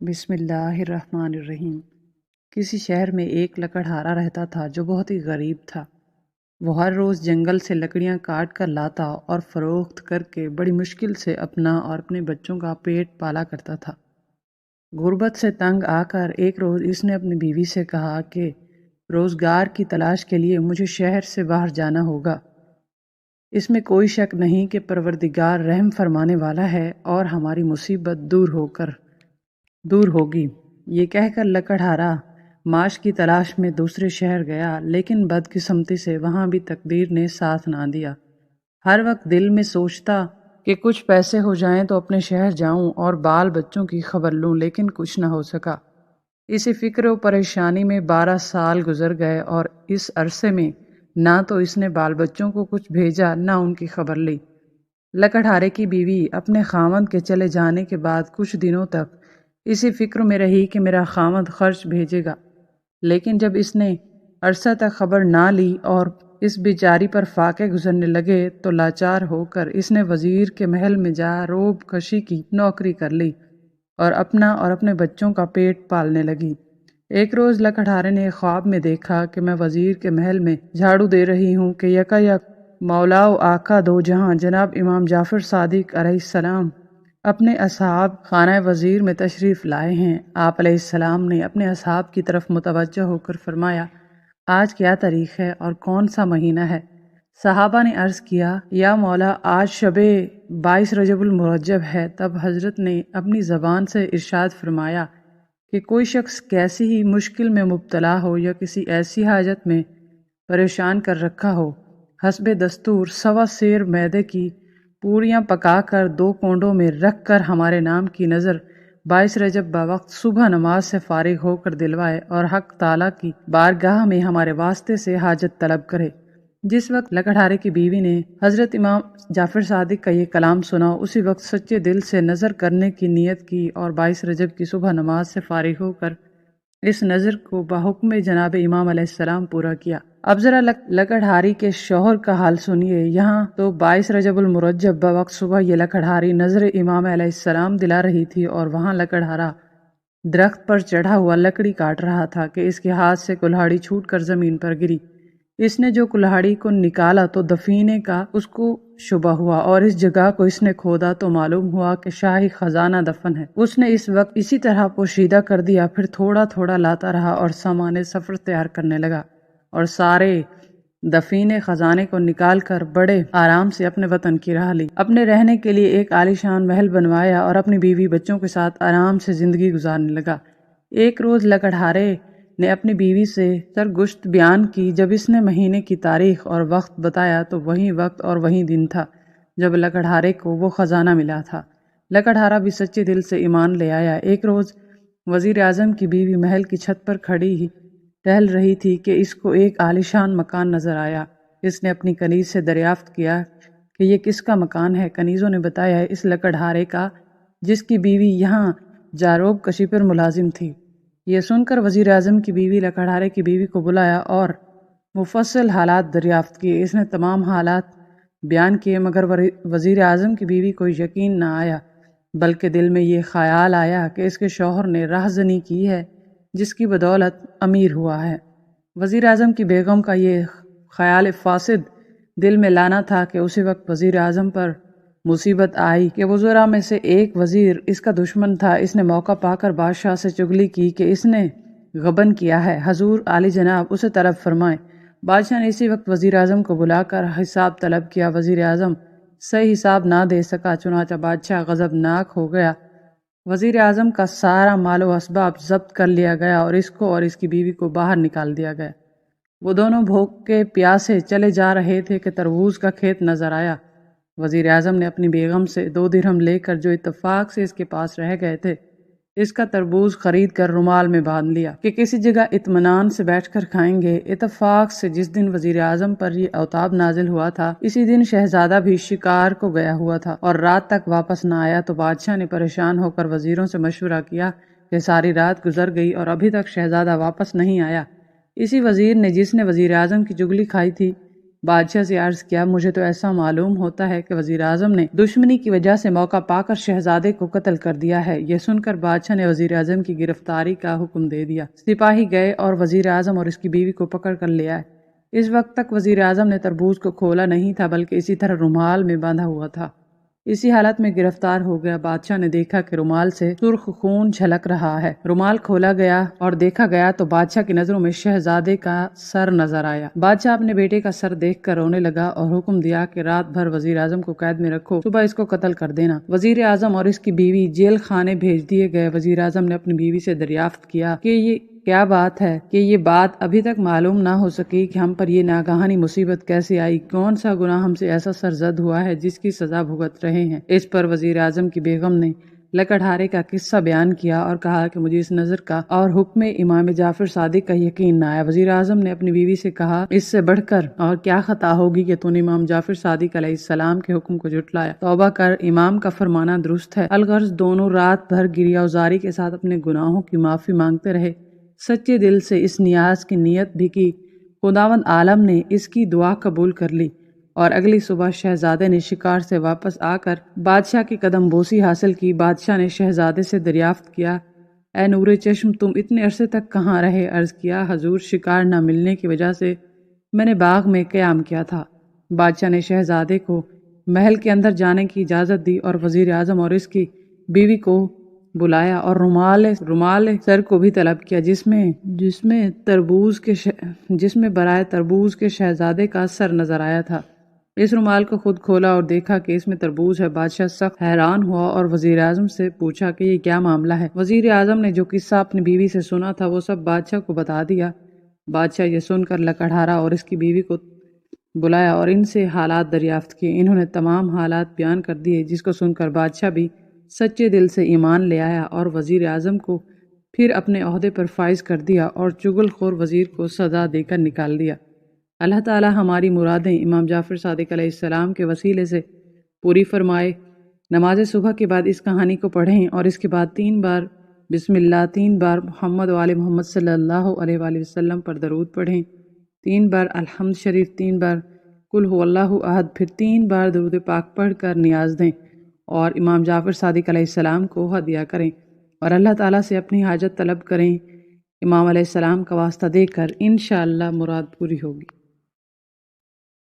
بسم اللہ الرحمن الرحیم۔ کسی شہر میں ایک لکڑہارا رہتا تھا جو بہت ہی غریب تھا۔ وہ ہر روز جنگل سے لکڑیاں کاٹ کر لاتا اور فروخت کر کے بڑی مشکل سے اپنا اور اپنے بچوں کا پیٹ پالا کرتا تھا۔ غربت سے تنگ آ کر ایک روز اس نے اپنی بیوی سے کہا کہ روزگار کی تلاش کے لیے مجھے شہر سے باہر جانا ہوگا۔ اس میں کوئی شک نہیں کہ پروردگار رحم فرمانے والا ہے اور ہماری مصیبت دور ہوگی۔ یہ کہہ کر لکڑہارا معاش کی تلاش میں دوسرے شہر گیا، لیکن بدقسمتی سے وہاں بھی تقدیر نے ساتھ نہ دیا۔ ہر وقت دل میں سوچتا کہ کچھ پیسے ہو جائیں تو اپنے شہر جاؤں اور بال بچوں کی خبر لوں، لیکن کچھ نہ ہو سکا۔ اسی فکر و پریشانی میں 12 سال گزر گئے اور اس عرصے میں نہ تو اس نے بال بچوں کو کچھ بھیجا نہ ان کی خبر لی۔ لکڑہارے کی بیوی اپنے خاوند کے چلے جانے کے بعد کچھ دنوں تک اسی فکر میں رہی کہ میرا خاوند خرچ بھیجے گا، لیکن جب اس نے عرصہ تک خبر نہ لی اور اس بیچاری پر فاقے گزرنے لگے تو لاچار ہو کر اس نے وزیر کے محل میں جا روب کشی کی نوکری کر لی اور اپنا اور اپنے بچوں کا پیٹ پالنے لگی۔ ایک روز لکڑہارے نے خواب میں دیکھا کہ میں وزیر کے محل میں جھاڑو دے رہی ہوں کہ یکا مولا و آقا دو جہاں جناب امام جعفر صادق علیہ السلام اپنے اصحاب خانہ وزیر میں تشریف لائے ہیں۔ آپ علیہ السلام نے اپنے اصحاب کی طرف متوجہ ہو کر فرمایا، آج کیا تاریخ ہے اور کون سا مہینہ ہے؟ صحابہ نے عرض کیا، یا مولا آج شب 22 رجب المرجب ہے۔ تب حضرت نے اپنی زبان سے ارشاد فرمایا کہ کوئی شخص کیسی ہی مشکل میں مبتلا ہو یا کسی ایسی حاجت میں پریشان کر رکھا ہو، حسب دستور 1.25 سیر میدے کی پوریاں پکا کر 2 کونڈوں میں رکھ کر ہمارے نام کی نظر 22 رجب بوقت صبح نماز سے فارغ ہو کر دلوائے اور حق تعالیٰ کی بارگاہ میں ہمارے واسطے سے حاجت طلب کرے۔ جس وقت لکڑہارے کی بیوی نے حضرت امام جعفر صادق کا یہ کلام سنا، اسی وقت سچے دل سے نظر کرنے کی نیت کی اور 22 رجب کی صبح نماز سے فارغ ہو کر اس نظر کو بحکم جناب امام علیہ السلام پورا کیا۔ اب ذرا لکڑہاری کے شوہر کا حال سنیے۔ یہاں تو 22 رجب المرجب بوقت صبح یہ لکڑہاری نظر امام علیہ السلام دلا رہی تھی اور وہاں لکڑہارا درخت پر چڑھا ہوا لکڑی کاٹ رہا تھا کہ اس کے ہاتھ سے کلہاڑی چھوٹ کر زمین پر گری۔ اس نے جو کلہاڑی کو نکالا تو دفینے کا اس کو شبہ ہوا اور اس جگہ کو اس نے کھودا تو معلوم ہوا کہ شاہی خزانہ دفن ہے۔ اس نے اس وقت اسی طرح پوشیدہ کر دیا، پھر تھوڑا تھوڑا لاتا رہا اور سامان سفر تیار کرنے لگا اور سارے دفینے خزانے کو نکال کر بڑے آرام سے اپنے وطن کی راہ لی۔ اپنے رہنے کے لیے ایک عالیشان محل بنوایا اور اپنی بیوی بچوں کے ساتھ آرام سے زندگی گزارنے لگا۔ ایک روز لکڑہارے نے اپنی بیوی سے سرگشت بیان کی۔ جب اس نے مہینے کی تاریخ اور وقت بتایا تو وہی وقت اور وہی دن تھا جب لکڑہارے کو وہ خزانہ ملا تھا۔ لکڑہارا بھی سچے دل سے ایمان لے آیا۔ ایک روز وزیر اعظم کی بیوی محل کی چھت پر کھڑی ہی ٹہل رہی تھی کہ اس کو ایک عالیشان مکان نظر آیا۔ اس نے اپنی کنیز سے دریافت کیا کہ یہ کس کا مکان ہے۔ کنیزوں نے بتایا اس لکڑہارے کا، جس کی بیوی یہاں جاروب کشی پر ملازم تھی۔ یہ سن کر وزیر اعظم کی بیوی لکڑہارے کی بیوی کو بلایا اور مفصل حالات دریافت کیے۔ اس نے تمام حالات بیان کیے، مگر وزیر اعظم کی بیوی کو یقین نہ آیا، بلکہ دل میں یہ خیال آیا کہ اس کے شوہر نے راہزنی کی ہے جس کی بدولت امیر ہوا ہے۔ وزیر اعظم کی بیگم کا یہ خیال فاسد دل میں لانا تھا کہ اسی وقت وزیر اعظم پر مصیبت آئی کہ وزراء میں سے ایک وزیر اس کا دشمن تھا۔ اس نے موقع پا کر بادشاہ سے چغلی کی کہ اس نے غبن کیا ہے، حضور عالی جناب اسے طلب فرمائیں۔ بادشاہ نے اسی وقت وزیر اعظم کو بلا کر حساب طلب کیا۔ وزیر اعظم صحیح حساب نہ دے سکا، چنانچہ بادشاہ غضبناک ہو گیا۔ وزیر اعظم کا سارا مال و اسباب ضبط کر لیا گیا اور اس کو اور اس کی بیوی کو باہر نکال دیا گیا۔ وہ دونوں بھوک کے پیاسے چلے جا رہے تھے کہ تربوز کا کھیت نظر آیا۔ وزیر اعظم نے اپنی بیگم سے 2 درہم لے کر جو اتفاق سے اس کے پاس رہ گئے تھے، اس کا تربوز خرید کر رومال میں باندھ لیا کہ کسی جگہ اطمینان سے بیٹھ کر کھائیں گے۔ اتفاق سے جس دن وزیر اعظم پر یہ اوتاب نازل ہوا تھا، اسی دن شہزادہ بھی شکار کو گیا ہوا تھا اور رات تک واپس نہ آیا، تو بادشاہ نے پریشان ہو کر وزیروں سے مشورہ کیا کہ ساری رات گزر گئی اور ابھی تک شہزادہ واپس نہیں آیا۔ اسی وزیر نے جس نے وزیر اعظم کی چغلی کھائی تھی، بادشاہ سے عرض کیا مجھے تو ایسا معلوم ہوتا ہے کہ وزیر اعظم نے دشمنی کی وجہ سے موقع پا کر شہزادے کو قتل کر دیا ہے۔ یہ سن کر بادشاہ نے وزیر اعظم کی گرفتاری کا حکم دے دیا۔ سپاہی گئے اور وزیر اعظم اور اس کی بیوی کو پکڑ کر لے آئے۔ اس وقت تک وزیر اعظم نے تربوز کو کھولا نہیں تھا بلکہ اسی طرح رومال میں باندھا ہوا تھا۔ اسی حالت میں گرفتار ہو گیا۔ بادشاہ نے دیکھا کہ رومال سے سرخ خون جھلک رہا ہے۔ رومال کھولا گیا اور دیکھا گیا تو بادشاہ کی نظروں میں شہزادے کا سر نظر آیا۔ بادشاہ اپنے بیٹے کا سر دیکھ کر رونے لگا اور حکم دیا کہ رات بھر وزیر اعظم کو قید میں رکھو، صبح اس کو قتل کر دینا۔ وزیر اعظم اور اس کی بیوی جیل خانے بھیج دیے گئے۔ وزیر اعظم نے اپنی بیوی سے دریافت کیا کہ یہ کیا بات ہے کہ یہ بات ابھی تک معلوم نہ ہو سکی کہ ہم پر یہ ناگہانی مصیبت کیسے آئی؟ کون سا گناہ ہم سے ایسا سرزد ہوا ہے جس کی سزا بھگت رہے ہیں؟ اس پر وزیر اعظم کی بیگم نے لکڑہارے کا قصہ بیان کیا اور کہا کہ مجھے اس نظر کا اور حکم امام جعفر صادق کا یقین نہ آیا۔ وزیر اعظم نے اپنی بیوی سے کہا اس سے بڑھ کر اور کیا خطا ہوگی کہ تو نے امام جعفر صادق علیہ السلام کے حکم کو جھٹلایا؟ توبہ کر، امام کا فرمانا درست ہے۔ الغرض دونوں رات بھر گریہ وزاری کے ساتھ اپنے گناہوں کی معافی مانگتے رہے، سچے دل سے اس نیاز کی نیت بھی کی۔ خداوند عالم نے اس کی دعا قبول کر لی اور اگلی صبح شہزادے نے شکار سے واپس آ کر بادشاہ کی قدم بوسی حاصل کی۔ بادشاہ نے شہزادے سے دریافت کیا اے نور چشم تم اتنے عرصے تک کہاں رہے؟ عرض کیا حضور شکار نہ ملنے کی وجہ سے میں نے باغ میں قیام کیا تھا۔ بادشاہ نے شہزادے کو محل کے اندر جانے کی اجازت دی اور وزیر اعظم اور اس کی بیوی کو بلایا اور رومال سر کو بھی طلب کیا جس میں برائے تربوز کے شہزادے کا سر نظر آیا تھا۔ اس رومال کو خود کھولا اور دیکھا کہ اس میں تربوز ہے۔ بادشاہ سخت حیران ہوا اور وزیر اعظم سے پوچھا کہ یہ کیا معاملہ ہے؟ وزیر اعظم نے جو قصہ اپنی بیوی سے سنا تھا وہ سب بادشاہ کو بتا دیا۔ بادشاہ یہ سن کر لکڑہارا اور اس کی بیوی کو بلایا اور ان سے حالات دریافت کیے۔ انہوں نے تمام حالات بیان کر دیے جس کو سن کر بادشاہ بھی سچے دل سے ایمان لے آیا اور وزیر اعظم کو پھر اپنے عہدے پر فائز کر دیا اور چغل خور وزیر کو سزا دے کر نکال دیا۔ اللہ تعالی ہماری مرادیں امام جعفر صادق علیہ السلام کے وسیلے سے پوری فرمائے۔ نماز صبح کے بعد اس کہانی کو پڑھیں اور اس کے بعد 3 بار بسم اللہ، 3 بار محمد و آل محمد صلی اللہ علیہ وآلہ وسلم پر درود پڑھیں، 3 بار الحمد شریف، 3 بار قل هو اللہ احد، پھر 3 بار درود پاک پڑھ کر نیاز دیں اور امام جعفر صادق علیہ السلام کو ہدیہ کریں اور اللہ تعالیٰ سے اپنی حاجت طلب کریں۔ امام علیہ السلام کا واسطہ دے کر انشاءاللہ مراد پوری ہوگی۔